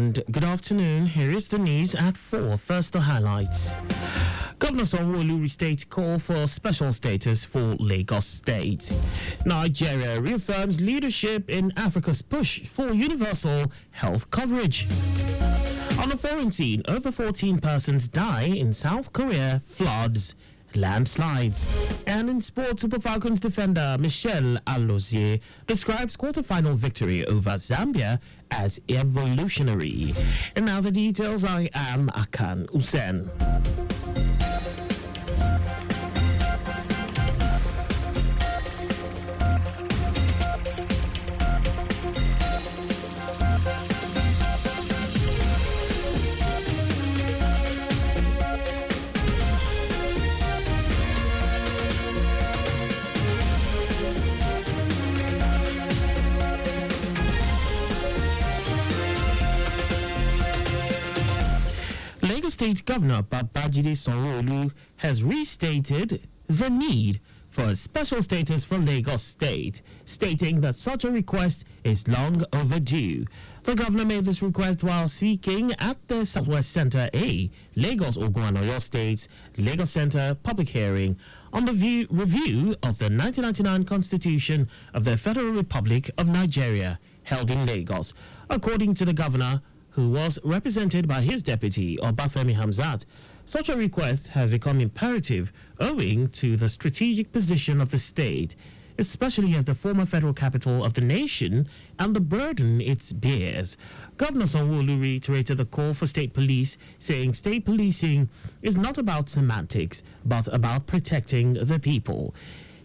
And good afternoon. Here is the news at 4. First, the highlights. Governor Sanwo-Olu restates call for special status for Lagos State. Nigeria reaffirms leadership in Africa's push for universal health coverage. On the foreign scene, over 14 persons die in South Korea floods, landslides. And in sports, Super Falcons defender Michel Alozie describes quarter-final victory over Zambia as evolutionary. And now the details. I am Akan Usen. Lagos State Governor Babajide Sanwo-Olu has restated the need for a special status for Lagos State, stating that such a request is long overdue. The governor made this request while speaking at the Southwest Center A, Lagos Ogun and Oyo State's Lagos Center public hearing on the review of the 1999 Constitution of the Federal Republic of Nigeria, held in Lagos. According to the governor, who was represented by his deputy, Obafemi Hamzat, such a request has become imperative owing to the strategic position of the state, especially as the former federal capital of the nation and the burden it bears. Governor Sanwo-Olu reiterated the call for state police, saying state policing is not about semantics, but about protecting the people.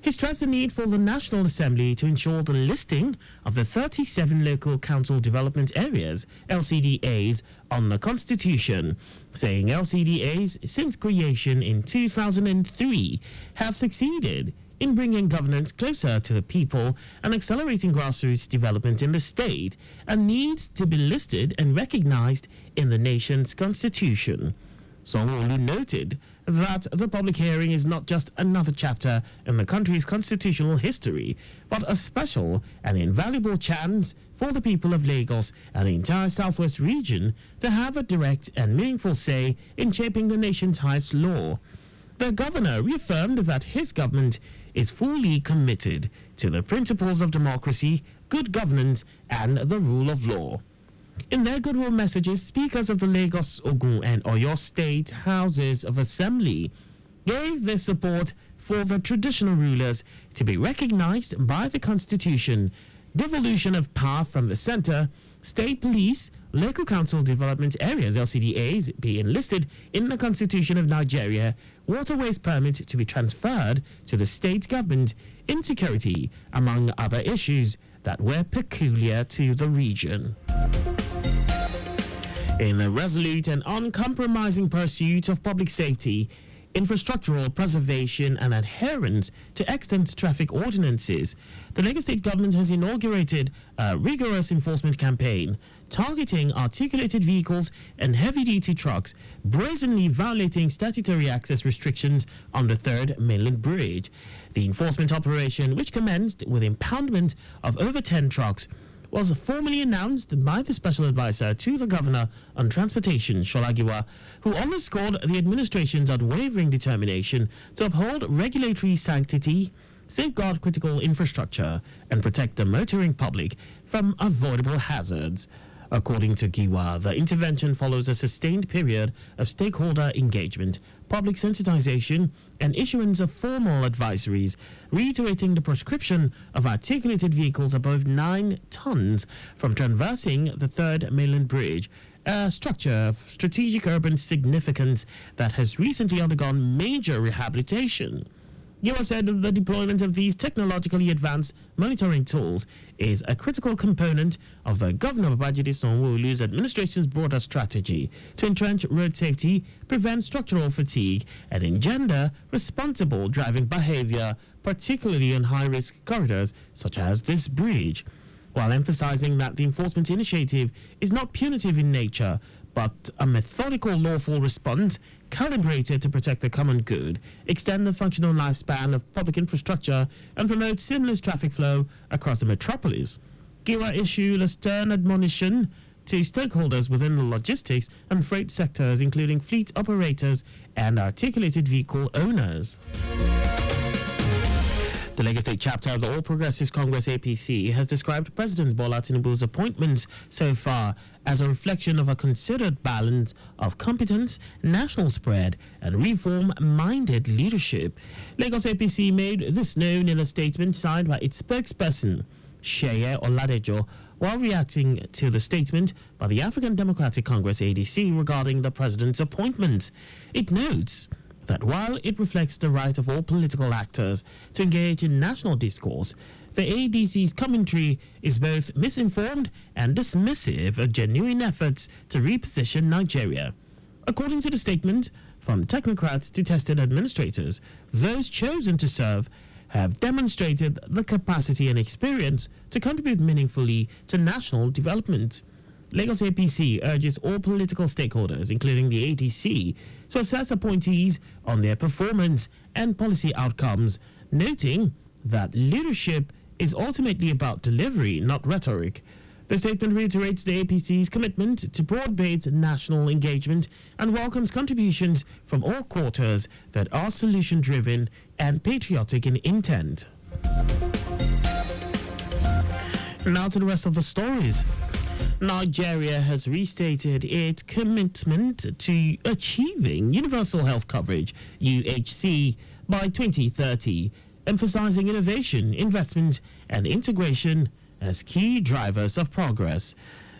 He stressed the need for the National Assembly to ensure the listing of the 37 local council development areas, LCDAs, on the Constitution, saying LCDAs, since creation in 2003, have succeeded in bringing governance closer to the people and accelerating grassroots development in the state, and needs to be listed and recognized in the nation's Constitution. Sanwo-Olu noted that the public hearing is not just another chapter in the country's constitutional history, but a special and invaluable chance for the people of Lagos and the entire Southwest region to have a direct and meaningful say in shaping the nation's highest law. The governor reaffirmed that his government is fully committed to the principles of democracy, good governance, and the rule of law. In their goodwill messages, speakers of the Lagos, Ogun, and Oyo State Houses of Assembly gave their support for the traditional rulers to be recognized by the Constitution, devolution of power from the center, state police, local council development areas, LCDAs, be enlisted in the Constitution of Nigeria, waterways permit to be transferred to the state government, insecurity, among other issues that were peculiar to the region. In a resolute and uncompromising pursuit of public safety, infrastructural preservation, and adherence to extant traffic ordinances, the Lagos State government has inaugurated a rigorous enforcement campaign targeting articulated vehicles and heavy-duty trucks brazenly violating statutory access restrictions on the Third Mainland Bridge. The enforcement operation, which commenced with impoundment of over 10 trucks, was formally announced by the special advisor to the governor on transportation, Sholagiwa, who underscored the administration's unwavering determination to uphold regulatory sanctity, safeguard critical infrastructure, and protect the motoring public from avoidable hazards. According to Giwa, the intervention follows a sustained period of stakeholder engagement, public sensitization, and issuance of formal advisories, reiterating the prescription of articulated vehicles above 9 tons from traversing the Third Mainland Bridge, a structure of strategic urban significance that has recently undergone major rehabilitation. Giwa said that the deployment of these technologically advanced monitoring tools is a critical component of the Governor Babajide Sanwo-Olu's administration's broader strategy to entrench road safety, prevent structural fatigue, and engender responsible driving behavior, particularly on high-risk corridors such as this bridge, while emphasizing that the enforcement initiative is not punitive in nature, but a methodical, lawful response calibrated to protect the common good, extend the functional lifespan of public infrastructure, and promote seamless traffic flow across the metropolis. Giwa issued a stern admonition to stakeholders within the logistics and freight sectors, including fleet operators and articulated vehicle owners. The Lagos State chapter of the All Progressives Congress APC has described President Bola Tinubu's appointments so far as a reflection of a considered balance of competence, national spread, and reform-minded leadership. Lagos APC made this known in a statement signed by its spokesperson, Sheye Oladejo, while reacting to the statement by the African Democratic Congress ADC regarding the president's appointment. It notes that while it reflects the right of all political actors to engage in national discourse, the ADC's commentary is both misinformed and dismissive of genuine efforts to reposition Nigeria. According to the statement, from technocrats to tested administrators, those chosen to serve have demonstrated the capacity and experience to contribute meaningfully to national development. Lagos APC urges all political stakeholders, including the ADC, to assess appointees on their performance and policy outcomes, noting that leadership is ultimately about delivery, not rhetoric. The statement reiterates the APC's commitment to broad-based national engagement and welcomes contributions from all quarters that are solution-driven and patriotic in intent. Now to the rest of the stories. Nigeria has restated its commitment to achieving universal health coverage, UHC, by 2030, emphasizing innovation, investment, and integration as key drivers of progress.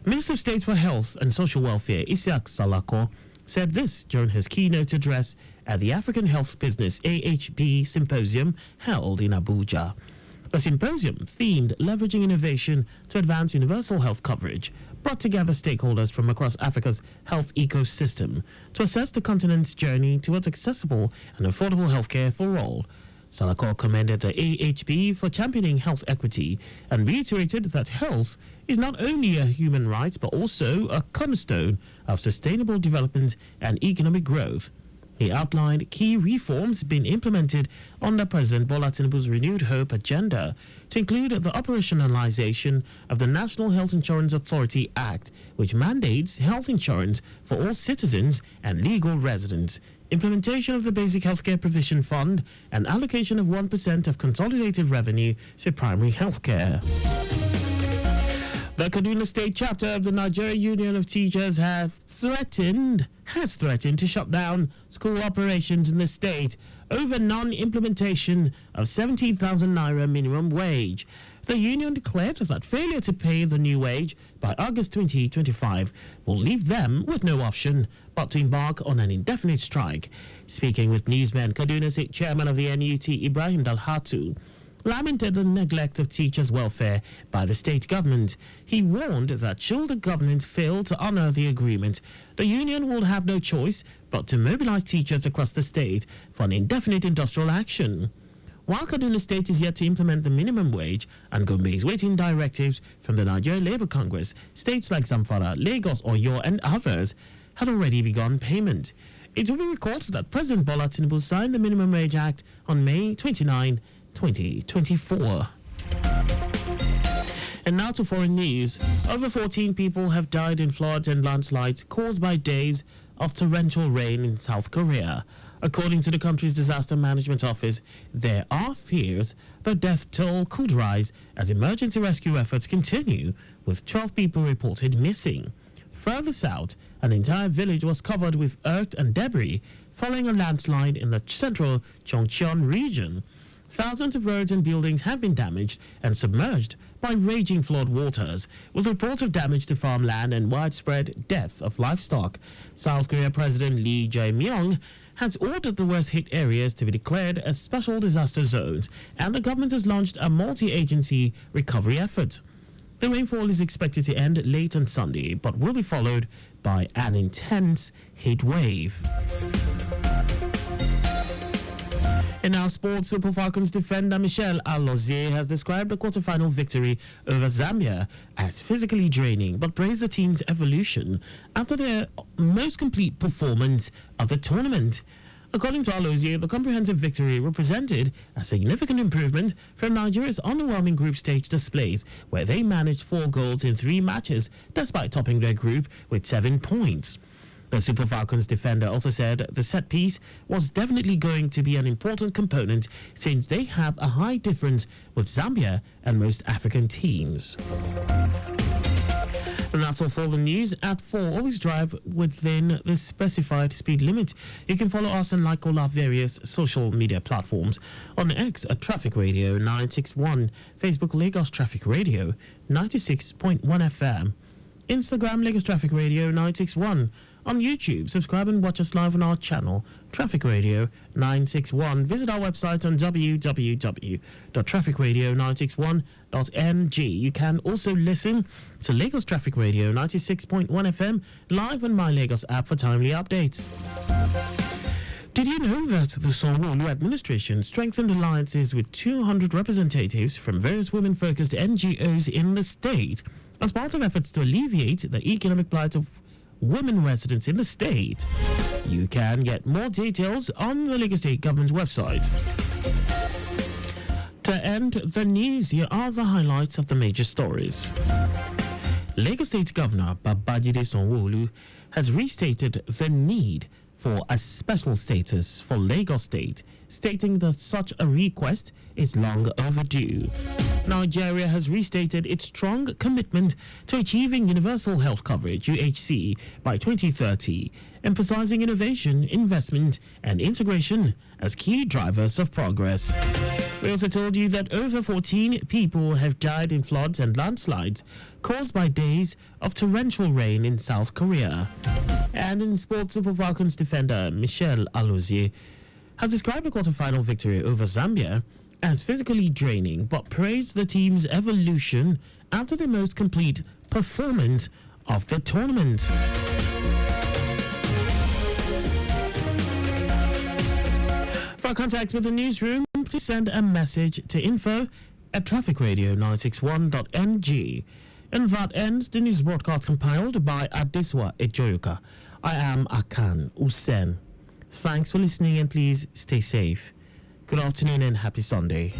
Minister of State for Health and Social Welfare, Isiaq Salako, said this during his keynote address at the African Health Business AHB Symposium held in Abuja. The symposium, themed Leveraging Innovation to Advance Universal Health Coverage, brought together stakeholders from across Africa's health ecosystem to assess the continent's journey towards accessible and affordable healthcare for all. Salako commended the AHB for championing health equity and reiterated that health is not only a human right but also a cornerstone of sustainable development and economic growth. He outlined key reforms being implemented under President Bola Tinubu's Renewed Hope agenda, to include the operationalization of the National Health Insurance Authority Act, which mandates health insurance for all citizens and legal residents, implementation of the Basic Healthcare Provision Fund, and allocation of 1% of consolidated revenue to primary healthcare. The Kaduna State chapter of the Nigeria Union of Teachers has threatened to shut down school operations in the state over non-implementation of 17,000 naira minimum wage. The union declared that failure to pay the new wage by August 2025 will leave them with no option but to embark on an indefinite strike. Speaking with newsmen, Kaduna State Chairman of the NUT, Ibrahim Dalhatu, lamented the neglect of teachers' welfare by the state government. He warned that should the government fail to honor the agreement, the union will have no choice but to mobilize teachers across the state for an indefinite industrial action. While Kaduna State is yet to implement the minimum wage and Gombe is waiting directives from the Nigeria Labour Congress, states like Zamfara, Lagos, Oyo and others had already begun payment. It will be recalled that President Bola Tinubu signed the Minimum Wage Act on May 29, 2024. And now to foreign news. Over 14 people have died in floods and landslides caused by days of torrential rain in South Korea. According to the country's disaster management office, there are fears the death toll could rise as emergency rescue efforts continue, with 12 people reported missing. Further south, an entire village was covered with earth and debris following a landslide in the central Chongcheon region. Thousands of roads and buildings have been damaged and submerged by raging flood waters, with reports of damage to farmland and widespread death of livestock. South Korea President Lee Jae-myung has ordered the worst-hit areas to be declared as special disaster zones, and the government has launched a multi-agency recovery effort. The rainfall is expected to end late on Sunday, but will be followed by an intense heat wave. In our sports, Super Falcons defender Michel Alozie has described the quarterfinal victory over Zambia as physically draining, but praised the team's evolution after their most complete performance of the tournament. According to Alozie, the comprehensive victory represented a significant improvement from Nigeria's underwhelming group stage displays, where they managed 4 goals in 3 matches, despite topping their group with 7 points. The Super Falcons defender also said the set piece was definitely going to be an important component since they have a high difference with Zambia and most African teams. And that's all for the news. At 4, always drive within the specified speed limit. You can follow us and like all our various social media platforms. On X at Traffic Radio 961, Facebook Lagos Traffic Radio 96.1 FM, Instagram Lagos Traffic Radio 961. On YouTube, subscribe and watch us live on our channel, Traffic Radio 961. Visit our website on www.trafficradio961.ng. You can also listen to Lagos Traffic Radio 96.1 FM live on My Lagos app for timely updates. Did you know that the Sanwo-Olu administration strengthened alliances with 200 representatives from various women-focused NGOs in the state as part of efforts to alleviate the economic plight of women residents in the state? You can get more details on the Lagos State Government's website. To end the news, here are the highlights of the major stories. Lagos State Governor Babajide Sanwo-Olu has restated the need for a special status for Lagos State, stating that such a request is long overdue. Nigeria has restated its strong commitment to achieving universal health coverage, UHC, by 2030, emphasizing innovation, investment, and integration as key drivers of progress. We also told you that over 14 people have died in floods and landslides caused by days of torrential rain in South Korea. And in sports, Super Falcons defender Michel Alozie has described the quarter-final victory over Zambia as physically draining, but praised the team's evolution after the most complete performance of the tournament. For contact with the newsroom, please send a message to info@trafficradio961.ng. And that ends the news broadcast compiled by Adeswa Ejoyoka. I am Akan Usen. Thanks for listening and please stay safe. Good afternoon and happy Sunday.